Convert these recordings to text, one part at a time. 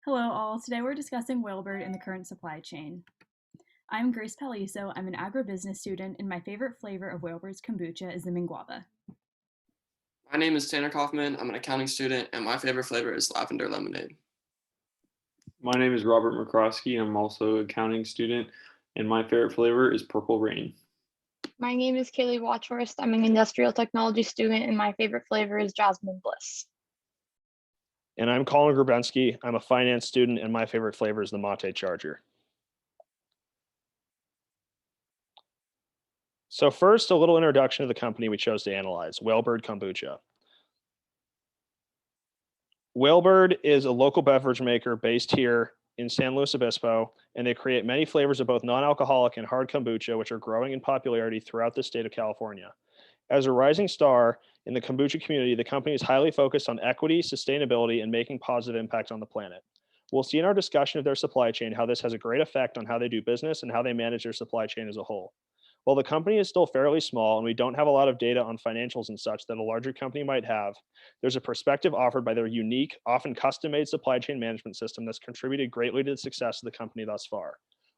Hello all, today we're discussing Whalebird and the current supply chain. I'm Grace Paliso, I'm an agribusiness student, and my favorite flavor of Whalebird's kombucha is the guava. My name is Tanner Kaufman. I'm an accounting student, and my favorite flavor is lavender lemonade. My name is Robert McCroskey. I'm also an accounting student, and my favorite flavor is Purple Rain. My name is Kaylee Watchhorst. I'm an industrial technology student, and my favorite flavor is Jasmine Bliss. And I'm Colin Grabensky. I'm a finance student, and my favorite flavor is the Mate Charger. So first, a little introduction to the company we chose to analyze, Whalebird Kombucha. Whalebird is a local beverage maker based here in San Luis Obispo, and they create many flavors of both non-alcoholic and hard kombucha, which are growing in popularity throughout the state of California. As a rising star in the kombucha community, the company is highly focused on equity, sustainability, and making positive impact on the planet. We'll see in our discussion of their supply chain how this has a great effect on how they do business and how they manage their supply chain as a whole. While the company is still fairly small and we don't have a lot of data on financials and such that a larger company might have, there's a perspective offered by their unique, often custom-made supply chain management system that's contributed greatly to the success of the company thus far.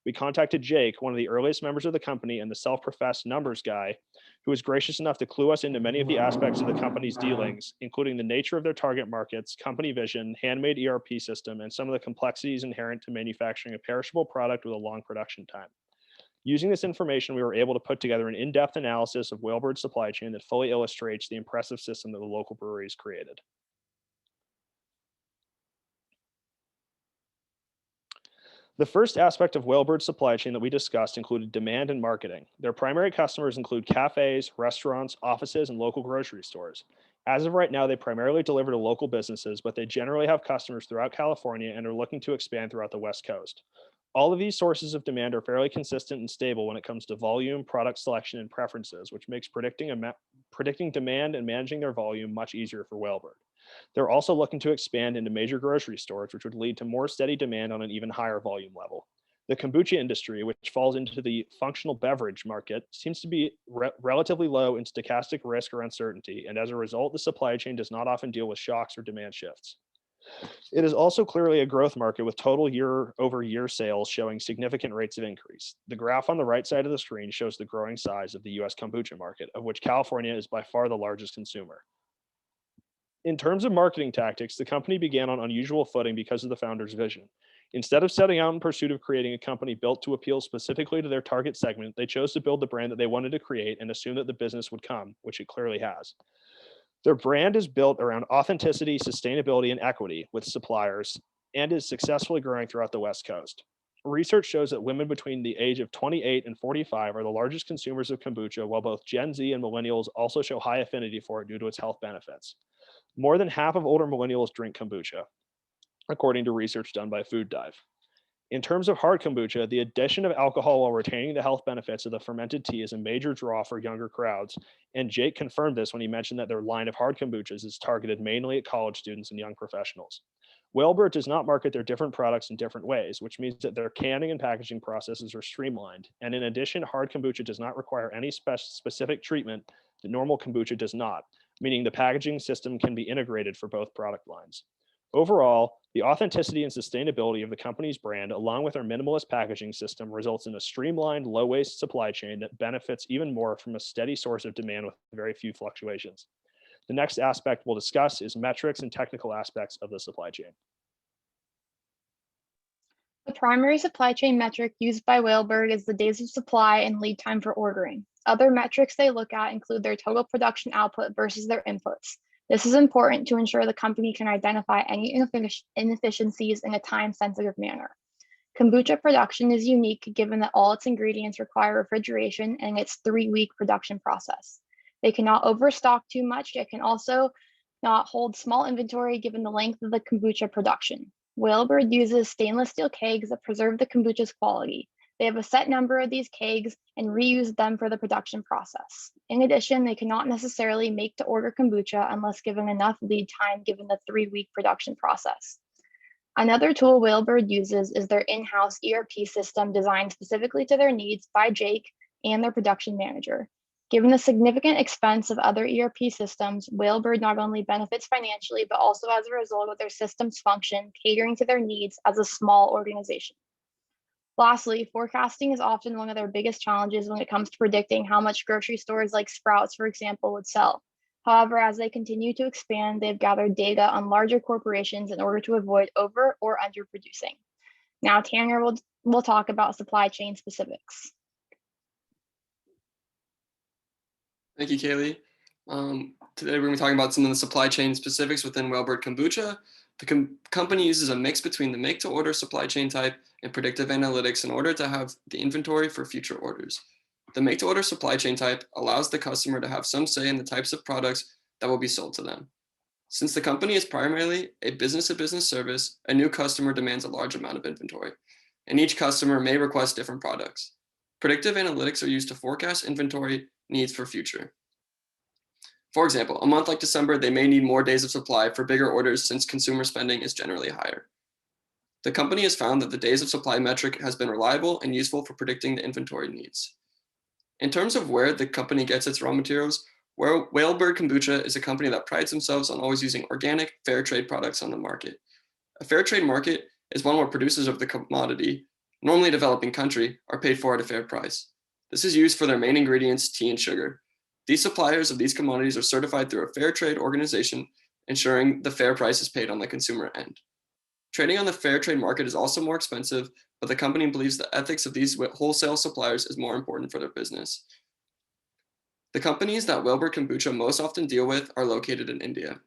We contacted Jake, one of the earliest members of the company and the self-professed numbers guy, who was gracious enough to clue us into many of the aspects of the company's dealings, including the nature of their target markets, company vision, handmade ERP system, and some of the complexities inherent to manufacturing a perishable product with a long production time. Using this information, we were able to put together an in-depth analysis of Whalebird's supply chain that fully illustrates the impressive system that the local breweries created. The first aspect of Whalebird's supply chain that we discussed included demand and marketing. Their primary customers include cafes, restaurants, offices, and local grocery stores. As of right now, they primarily deliver to local businesses, but they generally have customers throughout California and are looking to expand throughout the West Coast. All of these sources of demand are fairly consistent and stable when it comes to volume, product selection, and preferences, which makes predicting demand and managing their volume much easier for Whalebird. They're also looking to expand into major grocery stores, which would lead to more steady demand on an even higher volume level. The kombucha industry, which falls into the functional beverage market, seems to be relatively low in stochastic risk or uncertainty, and as a result, the supply chain does not often deal with shocks or demand shifts. It is also clearly a growth market with total year-over-year sales showing significant rates of increase. The graph on the right side of the screen shows the growing size of the US kombucha market, of which California is by far the largest consumer. In terms of marketing tactics, the company began on unusual footing because of the founder's vision. Instead of setting out in pursuit of creating a company built to appeal specifically to their target segment, they chose to build the brand that they wanted to create and assume that the business would come, which it clearly has. Their brand is built around authenticity, sustainability, and equity with suppliers and is successfully growing throughout the West Coast. Research shows that women between the age of 28 and 45 are the largest consumers of kombucha, while both Gen Z and millennials also show high affinity for it due to its health benefits. More than half of older millennials drink kombucha, according to research done by Food Dive. In terms of hard kombucha, the addition of alcohol while retaining the health benefits of the fermented tea is a major draw for younger crowds, and Jake confirmed this when he mentioned that their line of hard kombuchas is targeted mainly at college students and young professionals. Whalebird does not market their different products in different ways, which means that their canning and packaging processes are streamlined, and in addition, hard kombucha does not require any specific treatment that normal kombucha does not, meaning the packaging system can be integrated for both product lines. Overall, the authenticity and sustainability of the company's brand, along with our minimalist packaging system, results in a streamlined, low-waste supply chain that benefits even more from a steady source of demand with very few fluctuations. The next aspect we'll discuss is metrics and technical aspects of the supply chain. The primary supply chain metric used by Whalebird is the days of supply and lead time for ordering. Other metrics they look at include their total production output versus their inputs. This is important to ensure the company can identify any inefficiencies in a time-sensitive manner. Kombucha production is unique given that all its ingredients require refrigeration and its 3-week production process. They cannot overstock too much, yet can also not hold small inventory given the length of the kombucha production. Whalebird uses stainless steel kegs that preserve the kombucha's quality. They have a set number of these kegs and reuse them for the production process. In addition, they cannot necessarily make to order kombucha unless given enough lead time given the 3-week production process. Another tool Whalebird uses is their in-house ERP system designed specifically to their needs by Jake and their production manager. Given the significant expense of other ERP systems, Whalebird not only benefits financially, but also as a result of their systems function, catering to their needs as a small organization. Lastly, forecasting is often one of their biggest challenges when it comes to predicting how much grocery stores like Sprouts, for example, would sell. However, as they continue to expand, they've gathered data on larger corporations in order to avoid over or underproducing. Now, Tanner will talk about supply chain specifics. Thank you, Kaylee. Today we're going to be talking about some of the supply chain specifics within Whalebird Kombucha. The company uses a mix between the make-to-order supply chain type and predictive analytics in order to have the inventory for future orders. The make-to-order supply chain type allows the customer to have some say in the types of products that will be sold to them. Since the company is primarily a business-to-business service, a new customer demands a large amount of inventory, and each customer may request different products. Predictive analytics are used to forecast inventory needs for future. For example, a month like December, they may need more days of supply for bigger orders since consumer spending is generally higher. The company has found that the days of supply metric has been reliable and useful for predicting the inventory needs. In terms of where the company gets its raw materials, Whalebird Kombucha is a company that prides themselves on always using organic, fair trade products on the market. A fair trade market is one where producers of the commodity, normally a developing country, are paid for at a fair price. This is used for their main ingredients, tea and sugar. These suppliers of these commodities are certified through a fair trade organization, ensuring the fair price is paid on the consumer end. Trading on the fair trade market is also more expensive, but the company believes the ethics of these wholesale suppliers is more important for their business. The companies that Whalebird Kombucha most often deal with are located in India.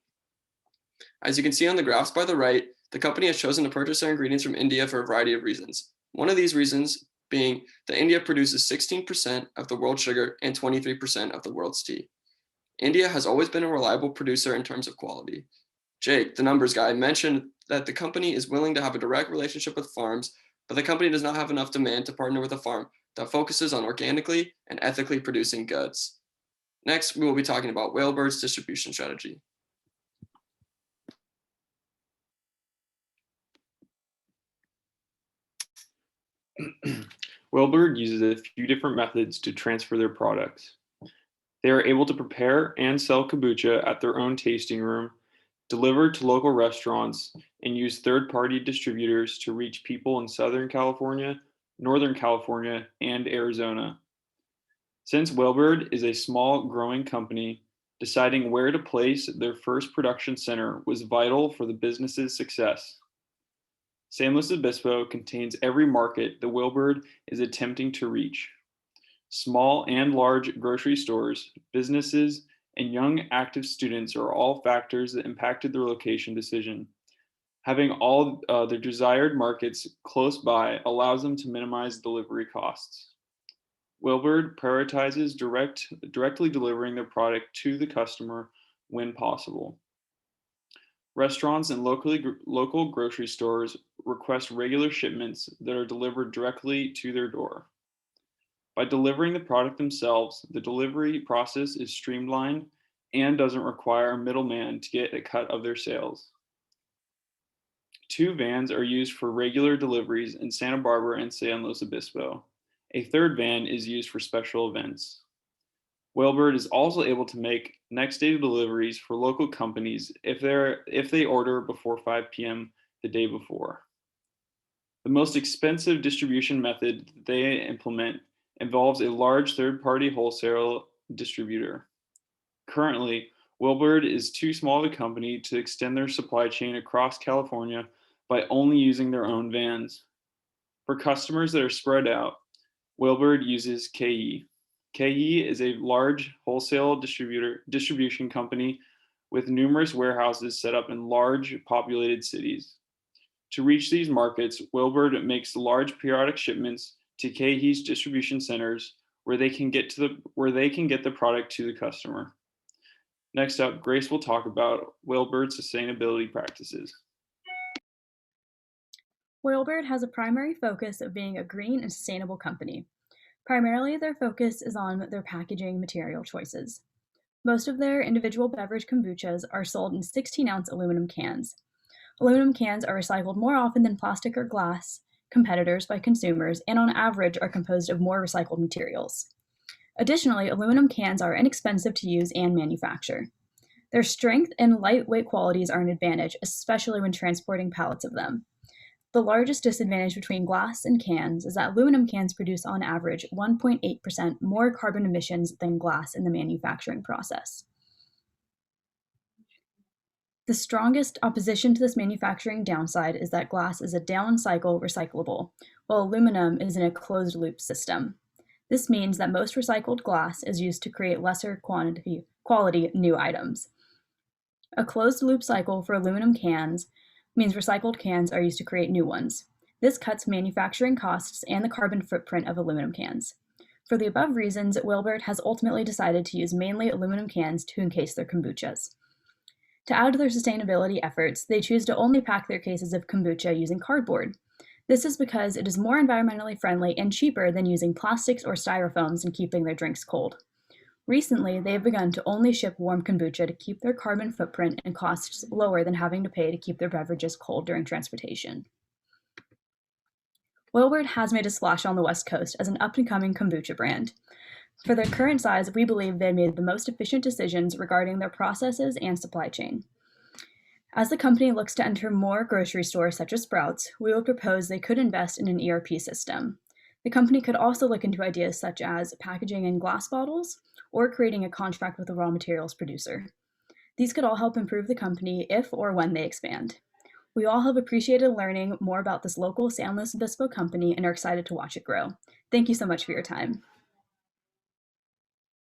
As you can see on the graphs by the right, the company has chosen to purchase their ingredients from India for a variety of reasons. One of these reasons being that India produces 16% of the world's sugar and 23% of the world's tea. India has always been a reliable producer in terms of quality. Jake, the numbers guy, mentioned that the company is willing to have a direct relationship with farms, but the company does not have enough demand to partner with a farm that focuses on organically and ethically producing goods. Next, we will be talking about Whalebird's distribution strategy. Whalebird uses a few different methods to transfer their products. They are able to prepare and sell kombucha at their own tasting room, deliver to local restaurants, and use third-party distributors to reach people in Southern California, Northern California, and Arizona. Since Whalebird is a small, growing company, deciding where to place their first production center was vital for the business's success. San Luis Obispo contains every market the Whalebird is attempting to reach. Small and large grocery stores, businesses, and young active students are all factors that impacted their location decision. Having all their desired markets close by allows them to minimize delivery costs. Whalebird prioritizes directly delivering their product to the customer when possible. Restaurants and local grocery stores request regular shipments that are delivered directly to their door. By delivering the product themselves, the delivery process is streamlined and doesn't require a middleman to get a cut of their sales. 2 vans are used for regular deliveries in Santa Barbara and San Luis Obispo. A 3rd van is used for special events. Whalebird is also able to make next day deliveries for local companies if they order before 5 p.m. the day before. The most expensive distribution method they implement involves a large third-party wholesale distributor. Currently, Whalebird is too small of a company to extend their supply chain across California by only using their own vans. For customers that are spread out, Whalebird uses KE. KE is a large wholesale distribution company with numerous warehouses set up in large populated cities. To reach these markets, Whalebird makes large periodic shipments to KE's distribution centers where they can get the product to the customer. Next up, Grace will talk about Whalebird's sustainability practices. Whalebird has a primary focus of being a green and sustainable company. Primarily, their focus is on their packaging material choices. Most of their individual beverage kombuchas are sold in 16-ounce aluminum cans. Aluminum cans are recycled more often than plastic or glass competitors by consumers, and on average are composed of more recycled materials. Additionally, aluminum cans are inexpensive to use and manufacture. Their strength and lightweight qualities are an advantage, especially when transporting pallets of them. The largest disadvantage between glass and cans is that aluminum cans produce on average 1.8% more carbon emissions than glass in the manufacturing process. The strongest opposition to this manufacturing downside is that glass is a down-cycle recyclable, while aluminum is in a closed-loop system. This means that most recycled glass is used to create lesser quality new items. A closed-loop cycle for aluminum cans means recycled cans are used to create new ones. This cuts manufacturing costs and the carbon footprint of aluminum cans. For the above reasons, Whalebird has ultimately decided to use mainly aluminum cans to encase their kombuchas. To add to their sustainability efforts, they choose to only pack their cases of kombucha using cardboard. This is because it is more environmentally friendly and cheaper than using plastics or styrofoams and keeping their drinks cold. Recently, they have begun to only ship warm kombucha to keep their carbon footprint and costs lower than having to pay to keep their beverages cold during transportation. Whalebird has made a splash on the West Coast as an up-and-coming kombucha brand. For their current size, we believe they made the most efficient decisions regarding their processes and supply chain. As the company looks to enter more grocery stores such as Sprouts, we would propose they could invest in an ERP system. The company could also look into ideas such as packaging in glass bottles or creating a contract with a raw materials producer. These could all help improve the company if or when they expand. We all have appreciated learning more about this local San Luis Obispo company and are excited to watch it grow. Thank you so much for your time.